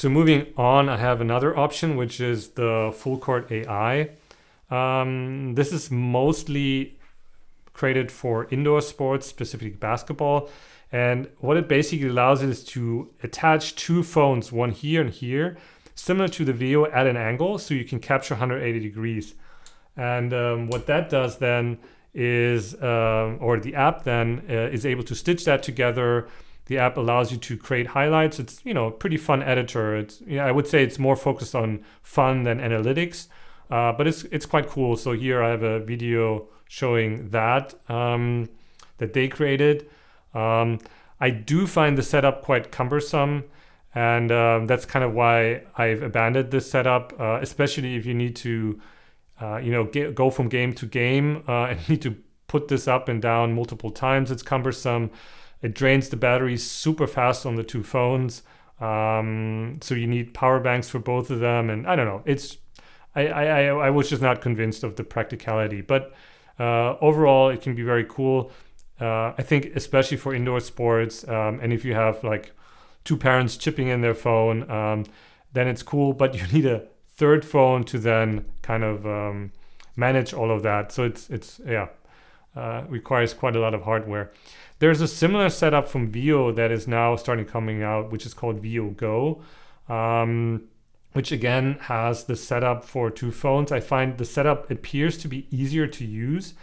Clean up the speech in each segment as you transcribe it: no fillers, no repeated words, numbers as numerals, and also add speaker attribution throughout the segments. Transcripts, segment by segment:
Speaker 1: So moving on, I have another option, which is the Fullcourt.ai. This is mostly created for indoor sports, specifically basketball. And what it basically allows is to attach two phones, one here and here, similar to the Veo at an angle, so you can capture 180 degrees. And what that does then is, or the app then is able to stitch that together. The app allows you to create highlights. It's, a pretty fun editor. It's, I would say it's more focused on fun than analytics, but it's quite cool. So here I have a video showing that that they created. I do find the setup quite cumbersome, and that's kind of why I've abandoned this setup, especially if you need to, go from game to game and need to put this up and down multiple times. It's cumbersome. It drains the battery super fast on the two phones. So you need power banks for both of them. And I don't know. I was just not convinced of the practicality. But overall, it can be very cool. I think especially for indoor sports. And if you have like two parents chipping in their phone, then it's cool. But you need a third phone to then kind of manage all of that. So it's requires quite a lot of hardware. There's a similar setup from Veo that is now coming out, which is called Veo Go, which again has the setup for two phones. I find the setup appears to be easier to use.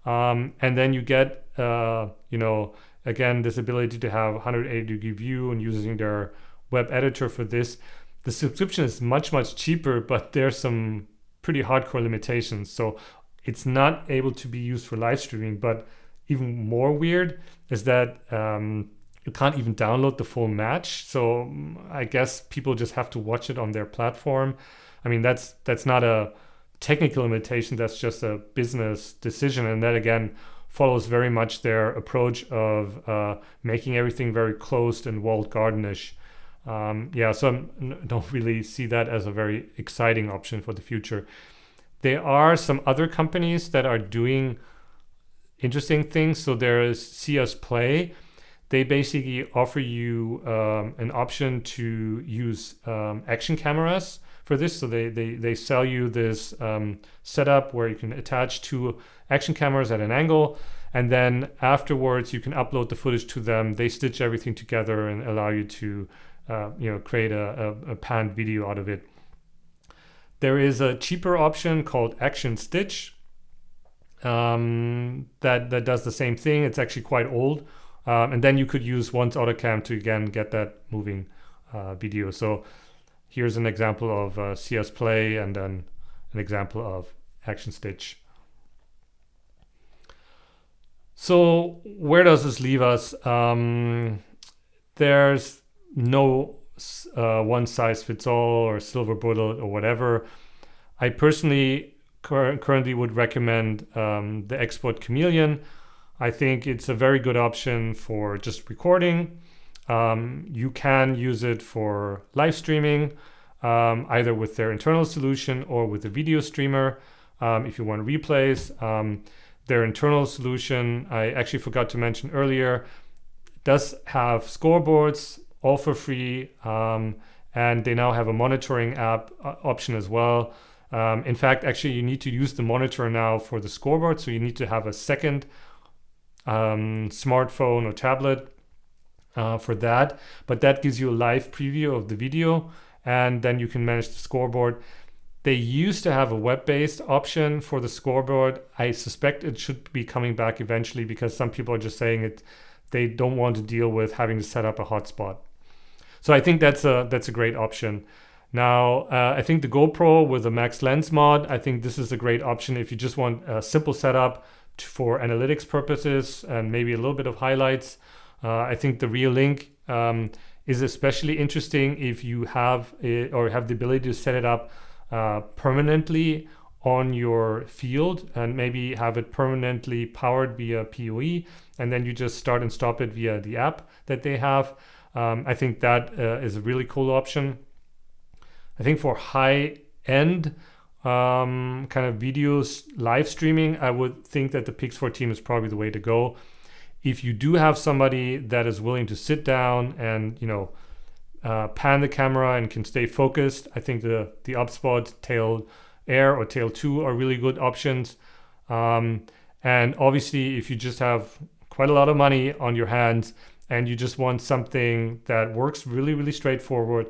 Speaker 1: And then you get, again, this ability to have 180-degree view and using their web editor for this. The subscription is much, much cheaper, but there's some pretty hardcore limitations. So it's not able to be used for live streaming, but even more weird is that you can't even download the full match. So I guess people just have to watch it on their platform. I mean, that's not a technical limitation. That's just a business decision. And that, again, follows very much their approach of making everything very closed and walled gardenish. So I don't really see that as a very exciting option for the future. There are some other companies that are doing interesting things. So there is SeeUsPlay. They basically offer you an option to use action cameras for this. So they sell you this setup where you can attach two action cameras at an angle, and then afterwards you can upload the footage to them. They stitch everything together and allow you to create a panned video out of it. There is a cheaper option called ActionStitch that does the same thing. It's actually quite old. And then you could use one's AutoCam to, again, get that moving video. So here's an example of SeeUsPlay and then an example of ActionStitch. So where does this leave us? There's no one size fits all or silver bullet or whatever. I personally currently would recommend the XBot Chameleon. I think it's a very good option for just recording. You can use it for live streaming, either with their internal solution or with a video streamer. If you want replays, their internal solution, I actually forgot to mention earlier, does have scoreboards, all for free, and they now have a monitoring app option as well. In fact, actually, you need to use the monitor now for the scoreboard, so you need to have a second smartphone or tablet for that. But that gives you a live preview of the video, and then you can manage the scoreboard. They used to have a web-based option for the scoreboard. I suspect it should be coming back eventually because some people are just saying they don't want to deal with having to set up a hotspot. So I think that's a great option. Now, I think the GoPro with the max lens mod, I think this is a great option if you just want a simple setup for analytics purposes and maybe a little bit of highlights. I think the Reolink is especially interesting if you have or have the ability to set it up permanently on your field and maybe have it permanently powered via PoE, and then you just start and stop it via the app that they have. I think that is a really cool option. I think for high-end kind of videos live streaming, I would think that the Pix 14 is probably the way to go. If you do have somebody that is willing to sit down and pan the camera and can stay focused. I think the Obsbot Tail Air or Tail 2 are really good options. And obviously, if you just have quite a lot of money on your hands and you just want something that works really, really straightforward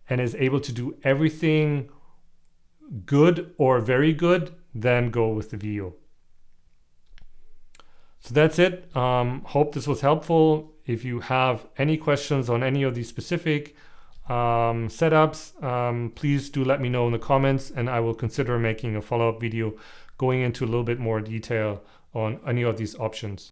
Speaker 1: and is able to do everything good or very good, then go with the Veo. So that's it. Hope this was helpful. If you have any questions on any of these specific setups, please do let me know in the comments, and I will consider making a follow-up video going into a little bit more detail on any of these options.